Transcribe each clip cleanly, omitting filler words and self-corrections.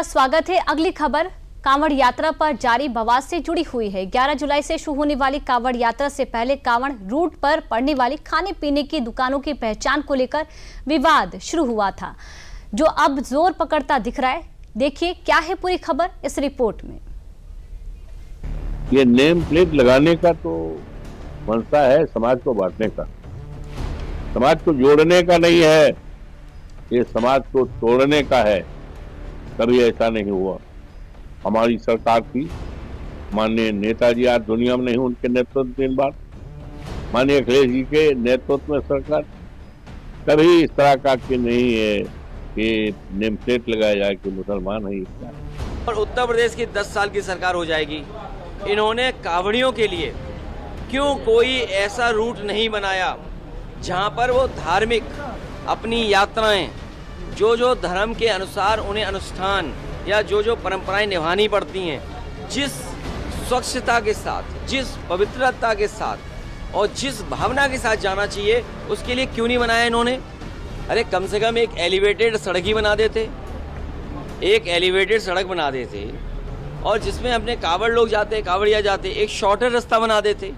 आपका स्वागत है। अगली खबर कांवड़ यात्रा पर जारी बवाल से जुड़ी हुई है। 11 जुलाई से शुरू होने वाली कांवड़ यात्रा से पहले कांवड़ रूट पर पड़ने वाली खाने पीने की दुकानों की पहचान को लेकर विवाद शुरू हुआ था, जो अब जोर पकड़ता दिख रहा है। देखिए क्या है पूरी खबर इस रिपोर्ट में। ये नेम प्लेट लगाने का तो मंशा है समाज को बांटने का, समाज को जोड़ने का नहीं है, ये समाज को तोड़ने का है। कभी ऐसा नहीं हुआ। हमारी सरकार की माननीय नेताजी आज दुनिया में नहीं, उनके नेतृत्व दिन बाद माननीय अखिलेश जी के नेतृत्व में सरकार कभी इस तरह का कि नहीं है कि नेम प्लेट लगाया जाए कि मुसलमान है। और उत्तर प्रदेश की 10 साल की सरकार हो जाएगी। इन्होंने कांवड़ियों के लिए क्यों कोई ऐसा रूट नहीं बनाया जहां पर वो धार्मिक अपनी यात्राएं जो धर्म के अनुसार उन्हें अनुष्ठान या जो परंपराएं निभानी पड़ती हैं, जिस स्वच्छता के साथ, जिस पवित्रता के साथ और जिस भावना के साथ जाना चाहिए, उसके लिए क्यों नहीं बनाया इन्होंने। अरे कम से कम एक एलिवेटेड सड़क ही बना देते, एक एलिवेटेड सड़क बना देते और जिसमें अपने कांवड़ लोग जाते, कांवड़िया जाते, एक शॉर्टर रास्ता बना देते।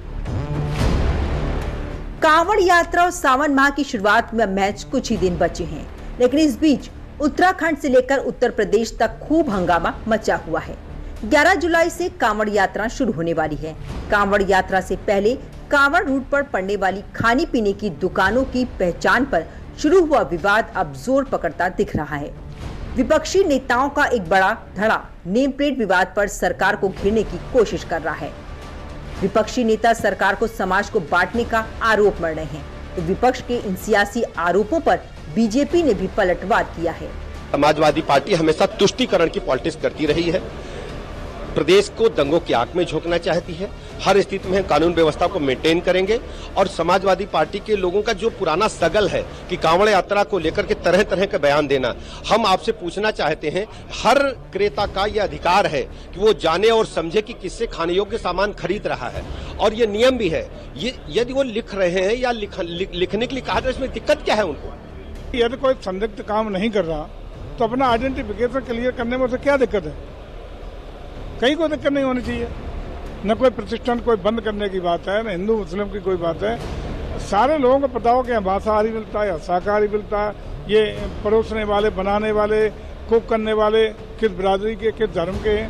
कांवड़ यात्रा और सावन माह की शुरुआत में महज कुछ ही दिन बचे हैं, लेकिन इस बीच उत्तराखंड से लेकर उत्तर प्रदेश तक खूब हंगामा मचा हुआ है। 11 जुलाई से कांवड़ यात्रा शुरू होने वाली है। कांवड़ यात्रा से पहले कांवड़ रूट पर पड़ने वाली खाने पीने की दुकानों की पहचान पर शुरू हुआ विवाद अब जोर पकड़ता दिख रहा है। विपक्षी नेताओं का एक बड़ा धड़ा नेम प्लेट विवाद पर सरकार को घेरने की कोशिश कर रहा है। विपक्षी नेता सरकार को समाज को बांटने का आरोप मढ़ रहे हैं, तो विपक्ष के इन सियासी आरोपों पर बीजेपी ने भी पलटवार किया है। समाजवादी पार्टी हमेशा तुष्टीकरण की पॉलिटिक्स करती रही है, प्रदेश को दंगों की आंख में झोंकना चाहती है। हर स्थिति में कानून व्यवस्था को मेंटेन करेंगे और समाजवादी पार्टी के लोगों का जो पुराना सगल है कि कांवड़ यात्रा को लेकर के तरह तरह के बयान देना, हम आपसे पूछना चाहते हैं, हर क्रेता का यह अधिकार है कि वो जाने और समझे कि किससे खाने योग्य सामान खरीद रहा है, और ये नियम भी है। ये यदि वो लिख रहे हैं या लिखने के लिए कहा, तो इसमें दिक्कत क्या है उनको? यदि कोई संदिग्ध काम नहीं कर रहा तो अपना आइडेंटिफिकेशन क्लियर करने में उसे क्या दिक्कत है? कहीं कोई दिक्कत नहीं होनी चाहिए। न कोई प्रतिष्ठान कोई बंद करने की बात है, न हिंदू मुस्लिम की कोई बात है। सारे लोगों को पता हो कि यहाँ मांसाहारी मिलता है या शाकाहारी मिलता है। ये परोसने वाले, बनाने वाले, कुक करने वाले किस बिरादरी के, किस धर्म के हैं,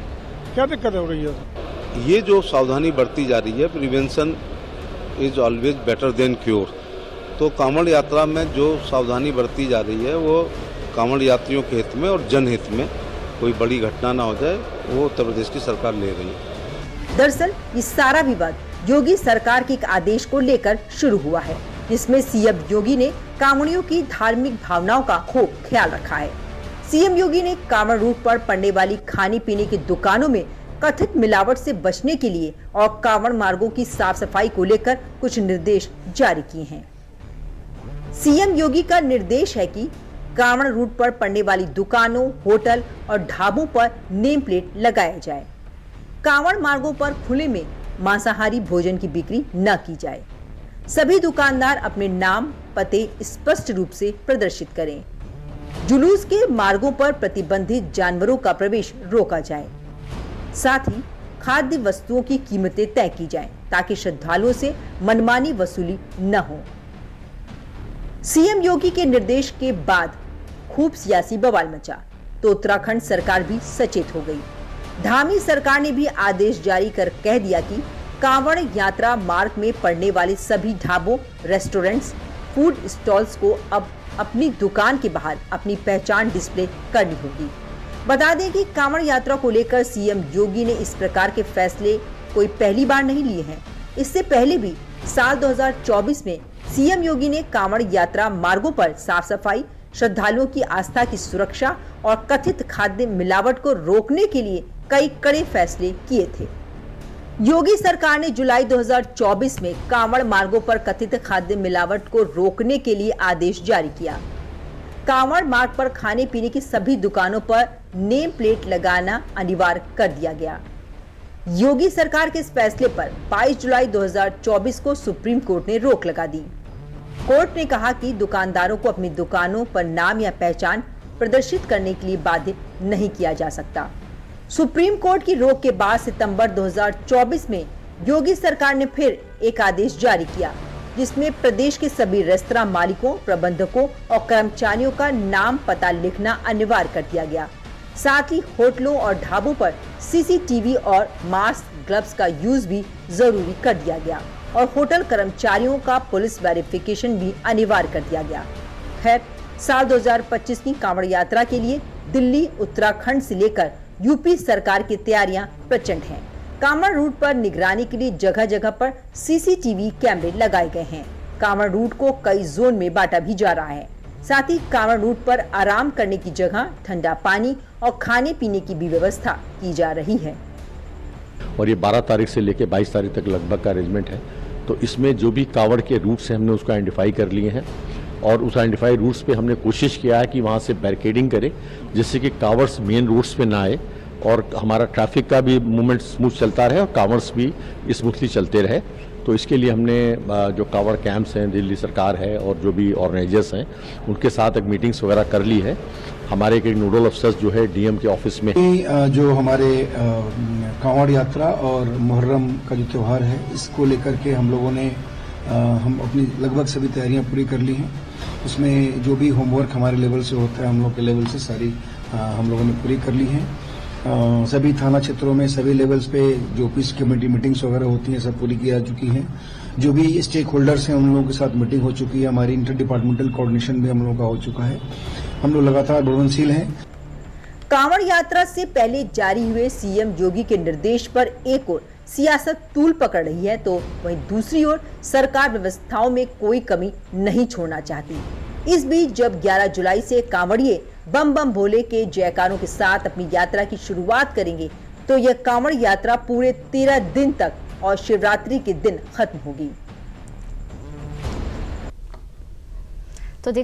क्या दिक्कत हो रही है? ये जो सावधानी बरती जा रही है, prevention is always better than cure. तो कांवड़ यात्रा में जो सावधानी बरती जा रही है वो कांवड़ यात्रियों के हित में और जनहित में कोई बड़ी घटना ना हो जाए, वो उत्तर प्रदेश की सरकार ले रही है। दरअसल ये सारा विवाद योगी सरकार के एक आदेश को लेकर शुरू हुआ है, जिसमें सीएम योगी ने कांवड़ियों की धार्मिक भावनाओं का खूब ख्याल रखा है। सीएम योगी ने कांवड़ रूट पर पड़ने वाली खाने पीने की दुकानों में कथित मिलावट से बचने के लिए और कांवड़ मार्गों की साफ सफाई को लेकर कुछ निर्देश जारी किए हैं। सीएम योगी का निर्देश है कि कांवड़ रूट पर पड़ने वाली दुकानों, होटल और ढाबों पर नेम प्लेट लगाया जाए। कांवड़ मार्गों पर खुले में मांसाहारी भोजन की बिक्री न की जाए। सभी दुकानदार अपने नाम, पते स्पष्ट रूप से प्रदर्शित करें। जुलूस के मार्गों पर प्रतिबंधित जानवरों का प्रवेश रोका जाए। साथ ही खाद्य वस्तुओं की कीमतें तय की जाएं, ताकि श्रद्धालुओं से मनमानी वसूली न हो। सीएम योगी के निर्देश के बाद खूब सियासी बवाल मचा, तो उत्तराखंड सरकार भी सचेत हो गई। धामी सरकार ने भी आदेश जारी कर कह दिया कि कांवड़ यात्रा मार्ग में पड़ने वाले सभी ढाबों, रेस्टोरेंट्स, फूड स्टॉल्स को अब अपनी दुकान के बाहर अपनी पहचान डिस्प्ले करनी होगी। बता दें कि कांवड़ यात्रा को लेकर सीएम योगी ने इस प्रकार के फैसले कोई पहली बार नहीं लिए हैं। इससे पहले भी साल 2024 में सीएम योगी ने कांवड़ यात्रा मार्गों पर साफ सफाई, श्रद्धालुओं की आस्था की सुरक्षा और कथित खाद्य मिलावट को रोकने के लिए कई कड़े फैसले किए थे। योगी सरकार ने जुलाई 2024 में कांवड़ मार्गों पर कथित खाद्य मिलावट को रोकने के लिए आदेश जारी किया। कांवड़ मार्ग पर खाने पीने की सभी दुकानों पर नेम प्लेट लगाना अनिवार्य कर दिया गया। योगी सरकार के इस फैसले पर 22 जुलाई 2024 को सुप्रीम कोर्ट ने रोक लगा दी। कोर्ट ने कहा कि दुकानदारों को अपनी दुकानों पर नाम या पहचान प्रदर्शित करने के लिए बाध्य नहीं किया जा सकता। सुप्रीम कोर्ट की रोक के बाद सितंबर 2024 में योगी सरकार ने फिर एक आदेश जारी किया, जिसमें प्रदेश के सभी रेस्तरां मालिकों, प्रबंधकों और कर्मचारियों का नाम पता लिखना अनिवार्य कर दिया गया। साथ ही होटलों और ढाबों पर सीसीटीवी और मास्क, ग्लव्स का यूज भी जरूरी कर दिया गया और होटल कर्मचारियों का पुलिस वेरिफिकेशन भी अनिवार्य कर दिया गया। खैर, साल 2025 की कांवड़ यात्रा के लिए दिल्ली, उत्तराखंड से लेकर यूपी सरकार की तैयारियां प्रचंड हैं। कांवड़ रूट पर निगरानी के लिए जगह जगह पर सीसीटीवी कैमरे लगाए गए हैं। कांवड़ रूट को कई जोन में बांटा भी जा रहा है। साथ ही कांवड़ रूट पर आराम करने की जगह, ठंडा पानी और खाने पीने की भी व्यवस्था की जा रही है। और ये 12 तारीख से लेकर 22 तारीख तक लगभग का अरेंजमेंट है। तो इसमें जो भी कांवड़ के रूट्स हैं हमने उसको आइडेंटिफाई कर लिए हैं और उस आइडेंटिफाई रूट्स पे हमने कोशिश किया है कि वहाँ से बैरिकेडिंग करें, जिससे कि कांवर्स मेन रूट्स पे ना आए और हमारा ट्रैफिक का भी मूवमेंट स्मूथ चलता रहे और कांवर्स भी स्मूथली चलते रहे। तो इसके लिए हमने जो कांवड़ कैंप्स हैं, दिल्ली सरकार है और जो भी ऑर्गेनाइजर्स हैं उनके साथ एक मीटिंग्स वगैरह कर ली है। हमारे एक नोडल अफसर्स जो है डीएम के ऑफिस में जो हमारे कांवड़ यात्रा और मुहर्रम का जो त्यौहार है, इसको लेकर के हम लोगों ने हम अपनी लगभग सभी तैयारियां पूरी कर ली हैं। उसमें जो भी होमवर्क हमारे लेवल से होता है, हम लोग के लेवल से सारी हम लोगों ने पूरी कर ली हैं। सभी थाना क्षेत्रों में सभी लेवल्स पे जो पीस कमेटी मीटिंग्स वगैरह होती हैं सब पूरी की जा चुकी हैं। जो भी स्टेक होल्डर्स हैं उन लोगों के साथ मीटिंग हो चुकी है। हमारी इंटर डिपार्टमेंटल कोऑर्डिनेशन भी हम लोगों का हो चुका है। हम लोग लगातार प्रवनशील हैं। कांवड़ यात्रा से पहले जारी हुए सीएम योगी के निर्देश पर एक ओर सियासत तूल पकड़ रही है, तो वहीं दूसरी ओर सरकार व्यवस्थाओं में कोई कमी नहीं छोड़ना चाहती। इस बीच जब 11 जुलाई से कांवड़िए बम बम भोले के जयकारों के साथ अपनी यात्रा की शुरुआत करेंगे, तो यह कांवड़ यात्रा पूरे 13 दिन तक और शिवरात्रि के दिन खत्म होगी।